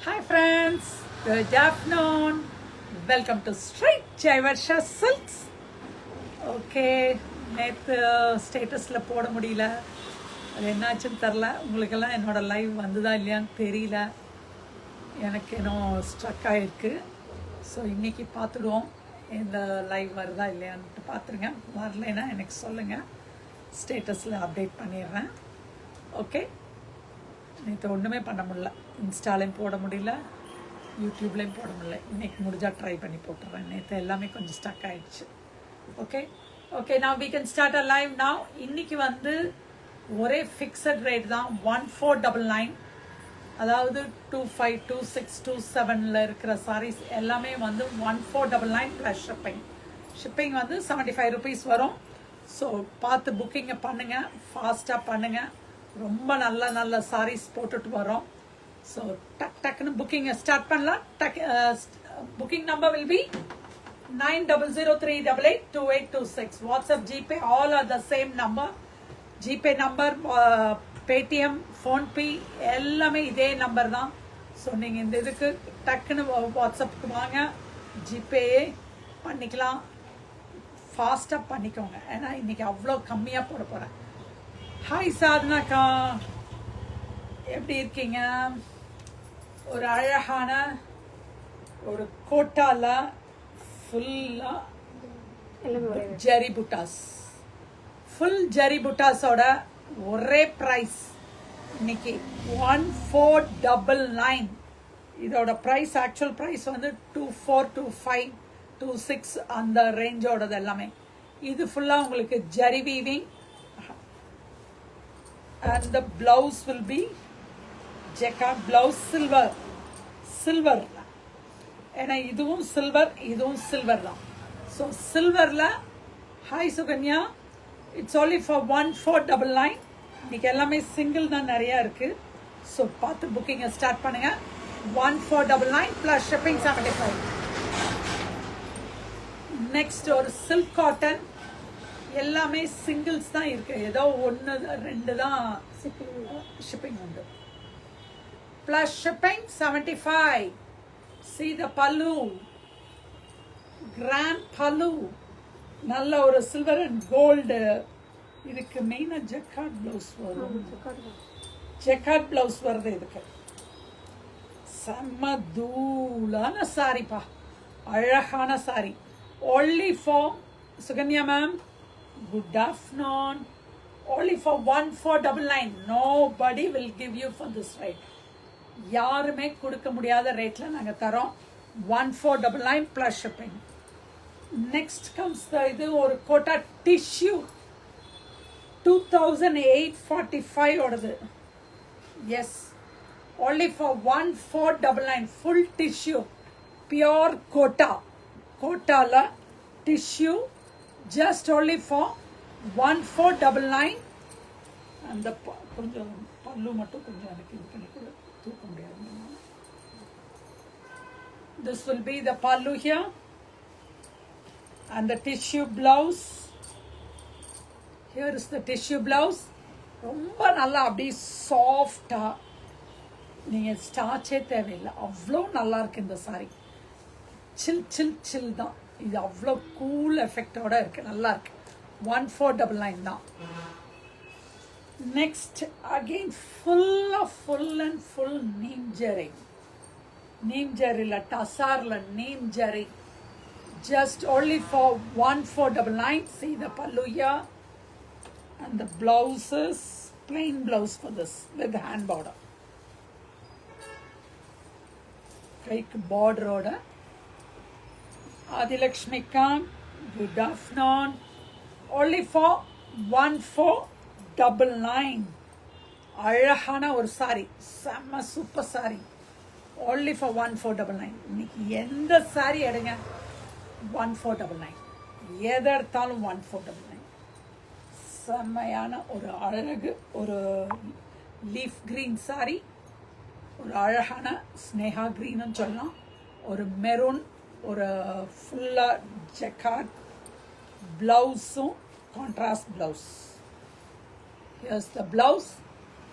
Hi friends, good afternoon. Welcome to Straight Jaivarsha Silks. Okay, நேற்று ஸ்டேட்டஸில் போட முடியல. அது என்னாச்சுன்னு தெரில. உங்களுக்கெல்லாம் என்னோடய லைவ் வந்துதா இல்லையான்னு தெரியல. எனக்கு இன்னும் ஸ்ட்ரக் ஆகிருக்கு. ஸோ இன்றைக்கி பார்த்துடுவோம் இந்த லைவ் வருதா இல்லையான்ட்டு பார்த்துருங்க. வரலைன்னா எனக்கு சொல்லுங்கள், ஸ்டேட்டஸில் அப்டேட் பண்ணிடுறேன். ஓகே, நேற்று ஒன்றுமே பண்ண முடியல. இன்ஸ்டாலையும் போட முடியல, யூடியூப்லேயும் போட முடியல. இன்றைக்கி முடிஞ்சால் ட்ரை பண்ணி போட்டுறேன். நேற்று எல்லாமே கொஞ்சம் ஸ்டக் ஆகிடுச்சு. Okay okay, now we can start a live now. இன்றைக்கி வந்து ஒரே ஃபிக்ஸட் ரேட் தான், 1499. அதாவது 25, 26, 27 இருக்கிற சாரீஸ் எல்லாமே வந்து 1499 ப்ளஸ் ஷிப்பிங். ஷிப்பிங் வந்து 75 rupees வரும். ஸோ பார்த்து புக்கிங்கை பண்ணுங்கள், ஃபாஸ்ட்டாக பண்ணுங்கள். ரொம்ப நல்ல நல்ல சாரீஸ் போட்டுட்டு வரோம். ஸோ டக்குன்னு புக்கிங்கை ஸ்டார்ட் பண்ணலாம். Booking number will be 9003882826. WhatsApp, GPay, all R the same number. GPay number, Paytm, PhonePe எல்லாமே இதே நம்பர் தான். ஸோ நீங்கள் இந்த இதுக்கு டக்குன்னு வாட்ஸ்அப்புக்கு வாங்க, ஜிபேயே பண்ணிக்கலாம். ஃபாஸ்ட்டாக பண்ணிக்கோங்க, ஏன்னா இன்றைக்கி அவ்வளோ கம்மியாக போட போகிறேன். ஹாய் சாதனாக்கா, எப்படி இருக்கீங்க? ஒரு அழகான ஒரு கோட்டால ஃபுல்லாக ஜெரி புட்டாஸ், ஃபுல் ஜெரி புட்டாஸோட ஒரே ப்ரைஸ் இன்னைக்கு 1499. இதோட ப்ரைஸ், ஆக்சுவல் ப்ரைஸ் வந்து 24, 25, 26 அந்த ரேஞ்சோடது எல்லாமே. இது ஃபுல்லாக உங்களுக்கு ஜெரி weaving. And the blouse will be jacquard blouse, silver. ஏன்னா இதுவும் சில்வர், இதுவும் சில்வர் தான். ஸோ சில்வரில் hi Sukanya, it's only for 1499. இன்னைக்கு எல்லாமே சிங்கிள் தான் நிறையா இருக்குது. ஸோ பார்த்து புக்கிங்கை ஸ்டார்ட் பண்ணுங்கள். 1499 ப்ளஸ் ஷிப்பிங் 75. நெக்ஸ்ட் ஒரு சில்க் காட்டன், எல்லாமே சிங்கிள்ஸ் தான் இருக்கு. ஏதோ 1 2 தான் ஷிப்பிங் உண்டு. Plus shipping 75. See the pallu, grand pallu, நல்ல ஒரு சில்வர் அண்ட் கோல்டு. இதுக்கு மெயினாக ஜக்கார்ட் ப்ளவுஸ் வரும். ஜக்கார்ட் ப்ளவுஸ் வருது இதுக்கு. செம்ம தூளான சாரிப்பா, அழகான sari. only for Sukanya ma'am, good afternoon. only for 1499. nobody will give you for this rate. யாருமே கொடுக்க முடியாத ரேட்டில் நாங்கள் தரோம். 1499 ப்ளஸ் ஷிப்பிங். நெக்ஸ்ட் கம்ஸ் இது ஒரு கோட்டா டிஷ்யூ, 2845 ஓடது. Yes, only for 1499 full tissue, pure Kota. கோட்டாவில் டிஷ்யூ, just only for 1499. அந்த கொஞ்சம் பல்லு மட்டும் கொஞ்சம் எனக்கு இது பண்ணி கூட தூக்க முடியாது. This will be the pallu here and the tissue blouse. Here is the tissue blouse. ரொம்ப நல்லா அப்படியே சாஃப்டாக, நீங்கள் ஸ்டார்ச்சே தேவையில்லை, அவ்வளோ நல்லா இருக்கு இந்த சாரி. சில் சில் சில் தான் இது, அவ்வளோ கூல் எஃபெக்டோட இருக்கு, நல்லா இருக்கு. 1499 தான். Next again full neem zari. Neem ஜெரியில் டசாரில் neem zari, just only for 1499. see the pallu here and the blouses, plain blouse for this with hand border. கைக்கு பார்டரோட. ஆதிலக்ஷ்மிக்கா, good afternoon. only for 1499. அழகான ஒரு சாரி, செம்ம சூப்பர் சாரி. only for 1499. இன்னைக்கு எந்த சாரி எடுங்க 1499, எதை எடுத்தாலும் 1499. செம்மையான ஒரு அழகு, ஒரு லீஃப் கிரீன் சாரி, ஒரு அழகான ஸ்னேகா கிரீன்னு சொல்லலாம். ஒரு மெரூன், ஒரு ஃபுல்லாக ஜக்கார்ட் ப்ளவுஸும், contrast blouse. Here's the blouse,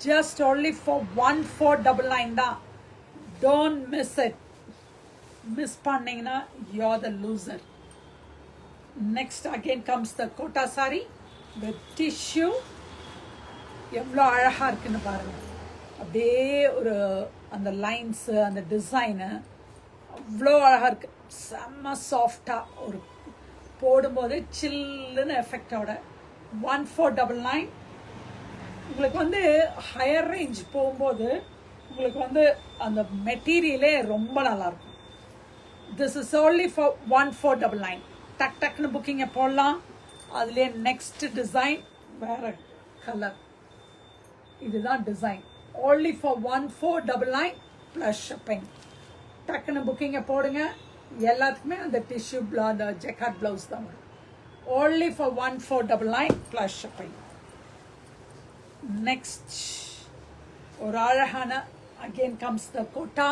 just only for 1499 தான். Don't miss it. Miss பண்ணீங்கன்னா you're the loser. Next again comes the kota saree with tissue. எவ்வளோ அழகாக இருக்குன்னு பாருங்க. அப்படியே ஒரு அந்த லைன்ஸ் அந்த டிசைனு அவ்வளோ அழகாக இருக்கு. செம்ம சாஃப்டாக ஒரு போடும்போது சில்லுன்னு எஃபெக்டோட 1499. உங்களுக்கு வந்து ஹையர் ரேஞ்ச் போகும்போது உங்களுக்கு வந்து அந்த மெட்டீரியலே ரொம்ப நல்லாயிருக்கும். This is only for 1499. டக் டக்குன்னு புக்கிங்கை போடலாம். அதுலேயே நெக்ஸ்ட் டிசைன் வேறு கலர். இதுதான் design. Only for 1499 plus shipping. டக்குன்னு புக்கிங்கை போடுங்க. எல்லாத்துக்குமே அந்த டிஷ்யூ அந்த ஜெக்கார்ட் ப்ளவுஸ் தான் வரும். Only for 1499 plus shipping. Next ஒரு அழகான அகெயின் கம்ஸ் த கோட்டா.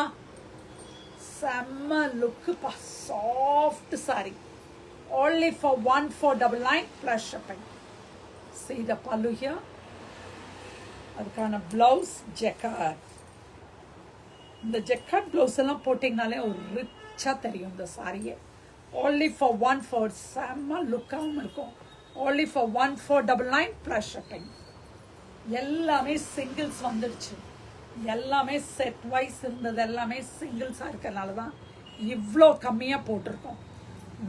செம்ம லுக்குப்பா, soft sari. Only for 1499 plus shipping. See the pallu here. அதுக்கான ப்ளவுஸ் ஜெக்கார்ட். இந்த ஜெக்கார்ட் ப்ளவுஸ் எல்லாம் போட்டிங்கனாலே ஒரு ரிச்சாக தெரியும் இந்த சாரியை. Only for 14. செம்ம லுக்காகவும் இருக்கும். Only for 1499 plus shipping. எல்லாமே சிங்கிள்ஸ் வந்துடுச்சு. எல்லாமே செட் வைஸ் இருந்தது எல்லாமே சிங்கிள்ஸாக இருக்கிறனால தான் இவ்வளோ கம்மியாக போட்டிருக்கோம்.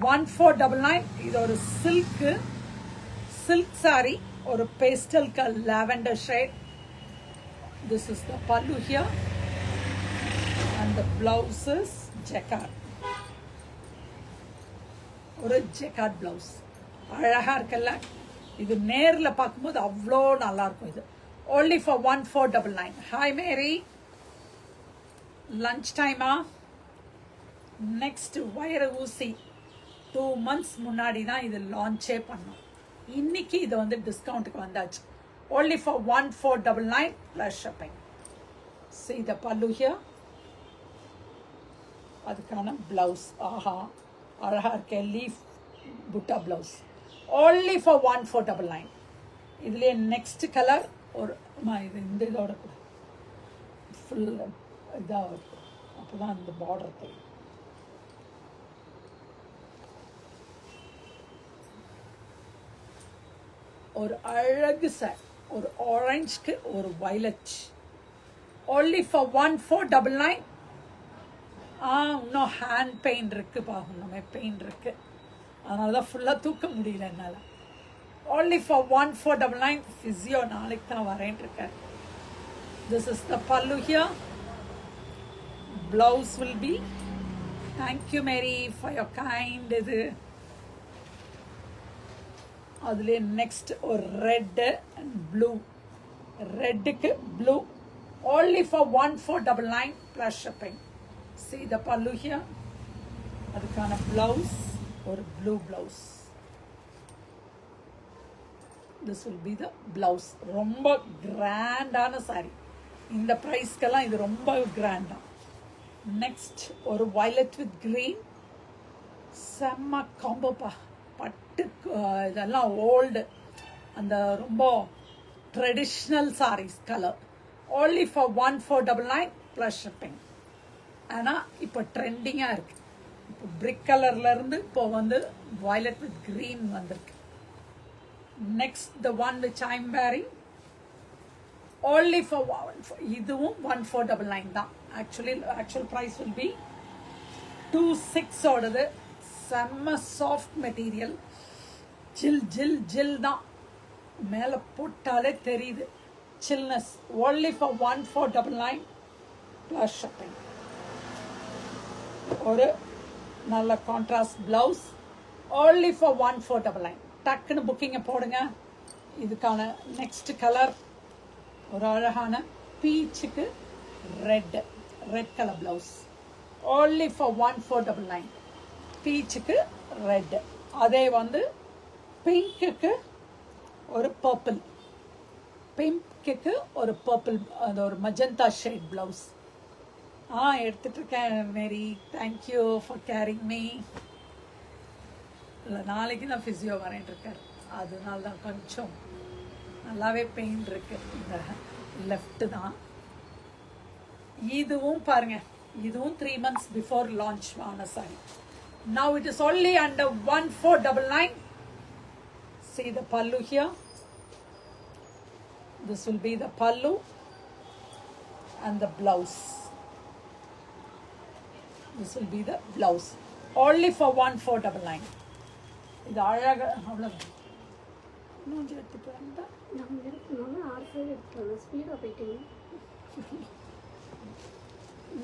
1499. இது ஒரு சில்க் சாரி, ஒரு pastel lavender shade. This is the pallu here and the blouse is jacquard. ஒரு ஜெக்கார்ட் ப்ளவுஸ் அழகாக இருக்குல்ல. இது நேரில் பார்க்கும்போது அவ்வளோ நல்லாயிருக்கும். இது only for 1499. Hi Mary, lunch டைமா? நெக்ஸ்ட் வயர ஊசி 2 months முன்னாடி தான் இது லான்ச்சே பண்ணோம். இன்னைக்கு இது வந்து டிஸ்கவுண்ட்டுக்கு வந்தாச்சு. Only for 1499 plus shipping. See the pallu here. அதுக்கான blouse. ஆஹா, அழகா இருக்க லீஃப் புட்டா blouse. Only for 1499. இதுலயே next color ஒரு இது இந்த இதோட ஃபுல் இதாக இருக்கும். அப்போதான் அந்த பார்டர் தெரியும். ஒரு அழகு சார், ஒரு ஆரஞ்சுக்கு ஒரு வயலட். Only for 1499. இன்னும் ஹேண்ட் பெயின் இருக்கு பாகும், நம்ம பெயின் இருக்கு, அதனால தான் ஃபுல்லாக தூக்க முடியல என்னால். Only for 1499. ஃபிசியோ நாளைக்கு தான் வரேன் இருக்கேன். This is the pallu here. Blouse will be. Thank you Mary for your kind. இது அதுலேயே நெக்ஸ்ட் ஒரு ரெட்டு அண்ட் ப்ளூ. ரெட்டுக்கு blue. Only for 1499 plus shipping. See the pallu here. அதுக்கான ப்ளவுஸ் ஒரு blue blouse. This will be the blouse. ரொம்ப கிராண்டான sorry. இந்த ப்ரைஸ்க்கெல்லாம் இது ரொம்ப கிராண்டா. நெக்ஸ்ட் ஒரு வயலட் வித் கிரீன். செம்ம காம்போப்பா. பட்டு இதெல்லாம் ஓல்டு அந்த ரொம்ப traditional saris colour. Only for 1499 plus shipping. ஆனால் இப்போ ட்ரெண்டிங்காக இருக்குது. இப்போ பிரிக் கலர்லேருந்து இப்போ வந்து வயலட் வித் க்ரீன் வந்திருக்கு. Next the one which I am wearing. Only for இதுவும் 1499 தான். ஆக்சுவல் ப்ரைஸ் வில் பி 26 ஓடுது. செம்ம சாஃப்ட் மெட்டீரியல். ஜில் ஜில் ஜில் தான், மேலே போட்டாலே தெரியுது chillness. Only for 1499 plus shipping. ஒரு நல்ல கான்ட்ராஸ்ட் ப்ளவுஸ். Only for 1499. டக்குன்னு புக்கிங்கை போடுங்க. இதுக்கான நெக்ஸ்ட் கலர் ஒரு அழகான பீச்சுக்கு red colour blouse. Only for 1499. பீச்சுக்கு ரெட். அதே வந்து பிங்க்குக்கு ஒரு பர்பிள். பிங்க்குக்கு ஒரு பர்பிள், அது ஒரு மஜந்தா ஷேட் ப்ளவுஸ். எடுத்துட்டு இருக்கேன் Mary. Thank you for caring me. இல்லை, நாளைக்கு தான் ஃபிசியோ வரேன் இருக்கார், அதனால தான் கொஞ்சம் நல்லாவே பெயின் இருக்கு. இந்த லெஃப்ட்டு தான். இதுவும் பாருங்க, இதுவும் 3 months before launch ஆன saree. Now it is only under 1499. See the pallu here. This will be the pallu and the blouse. This will be the blouse. Only for 1499. இது அழகா அவ்வளவு நூஞ்சு எடுத்து போறதா நம்ம எடுக்கணும் 6 சைடு எடுக்கணும் ஸ்பீடா போயிட்டீங்க.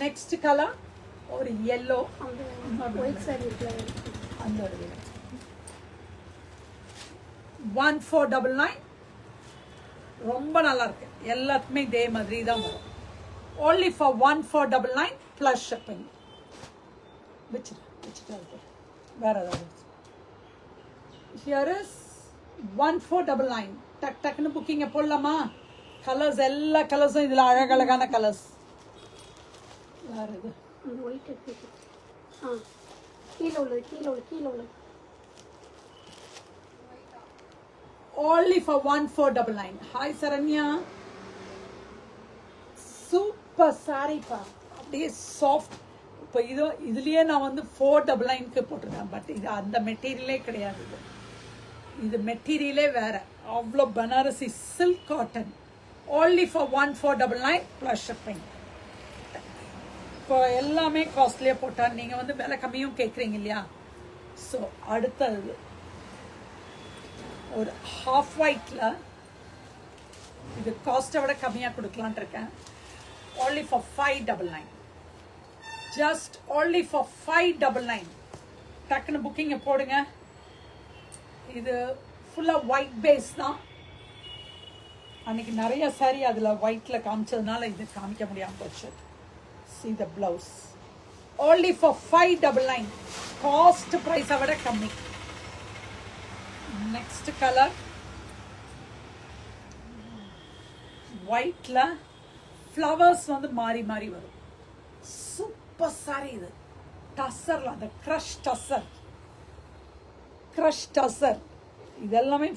நெக்ஸ்ட் கலர் ஒரு yellow அந்த ஒயிட் saree இருக்குல அந்த ஒரு 1499 ரொம்ப நல்லா இருக்கு எல்லாத்துமே இதே மாதிரி தான் வரும். only for 1499 plus shipping. which வேற ஏதாவது here is 1499 டக் டக்னு புக்கிங் போடலாமா? கலர்ஸ் எல்லா கலர்ஸும் இதுல அழகழகான கலர்ஸ். வேற இது அந்த ஒயிட் எடுத்து கீழ உள்ள only for 1499. hi Saranya. Super saree பா, அப்படியே சாஃப்ட். இப்போ இதுலயே நான் வந்து 499க்கு போட்டிருக்கேன். பட் இது அந்த மெட்டீரியலே கிடையாது. இது மெட்டீரியலே வேற. அவ்வளோ Banarasi silk cotton. only for 1499 plus shipping. இப்போ எல்லாமே காஸ்ட்லியாக போட்டால் நீங்கள் வந்து விலை கம்மியும் கேட்குறீங்க இல்லையா? ஸோ அடுத்தது ஒரு ஹாஃப் ஒயிட்டில் இது காஸ்ட்டை விட கம்மியாக கொடுக்கலான் இருக்கேன். only for 599. just only for 599. டக்குன்னு புக்கிங்கை போடுங்க. இது ஃபுல்லாக ஒயிட் பேஸ் தான். அன்னைக்கு நிறைய saree அதில் ஒயிட்டில் காமிச்சதுனால இது காமிக்க முடியாமல் போச்சு. see the blouse. only for 599. Cost ப்ரைஸை விட கம்மி. நெக்ஸ்ட் கலர் ஒயிட்ல ஃப்ளவர்ஸ் வந்து மாறி மாறி வரும். சூப்பர் சாரி இது. டசர்ல அந்த க்ரஷ் டசர் இதெல்லாமே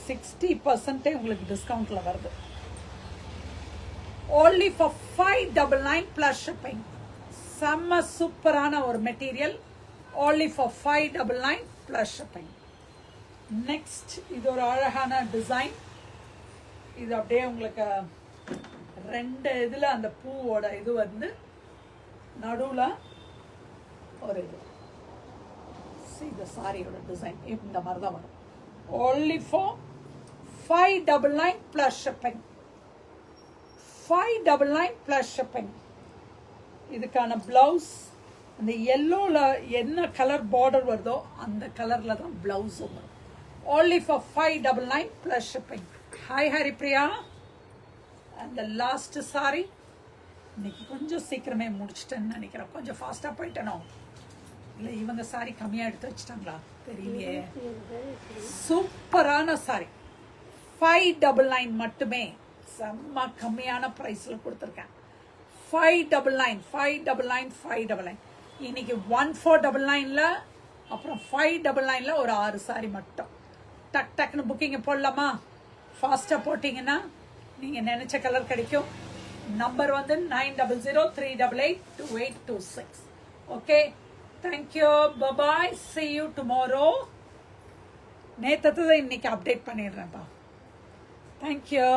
60% உங்களுக்கு டிஸ்கவுண்ட்ல வருது. only for 599 plus shipping. செம்ம சூப்பரான ஒரு material. only for 599 plus shipping. Next இது ஒரு அழகான டிசைன். இது அப்படியே உங்களுக்கு ரெண்டு இதில் அந்த பூவோட இது வந்து நடுவில் ஒரு இது. இந்த சாரியோட டிசைன் இந்த மாதிரி தான் வரும். only for 599 plus shipping. 599 plus shipping. இதுக்கான பிளவுஸ் அந்த எல்லோல என்ன கலர் பார்டர் வருதோ அந்த கலர்ல தான் பிளவுஸும் வரும். only for 599 plus shipping. hi Haripriya. and the last saree இன்னைக்கு கொஞ்சம் சீக்கிரமே முடிச்சிட்டேன்னு நினைக்கிறேன். கொஞ்சம் ஃபாஸ்டா போயிட்டனோ இல்லை இவங்க சாரி கம்மியா எடுத்து வச்சிட்டாங்களா தெரியலையே. சூப்பரான சாரி 599 மட்டுமே. செம்ம கம்மியான பிரைஸ்ல கொடுத்துருக்கேன். 599 இன்னைக்கு 1499ல அப்புறம் 599ல ஒரு 6 சாரி மட்டும். டக் டக்னு புக்கிங் போடலாமா? ஃபாஸ்டா போட்டீங்கன்னா நீங்க நினைச்ச கலர் கிடைக்கும். நம்பர் வந்து 9003882826. Okay, thank you, bye bye, see you tomorrow. நேத்ததை இன்னைக்கு அப்டேட் பண்ணிடுறேன்ப்பா. தேங்க்யூ.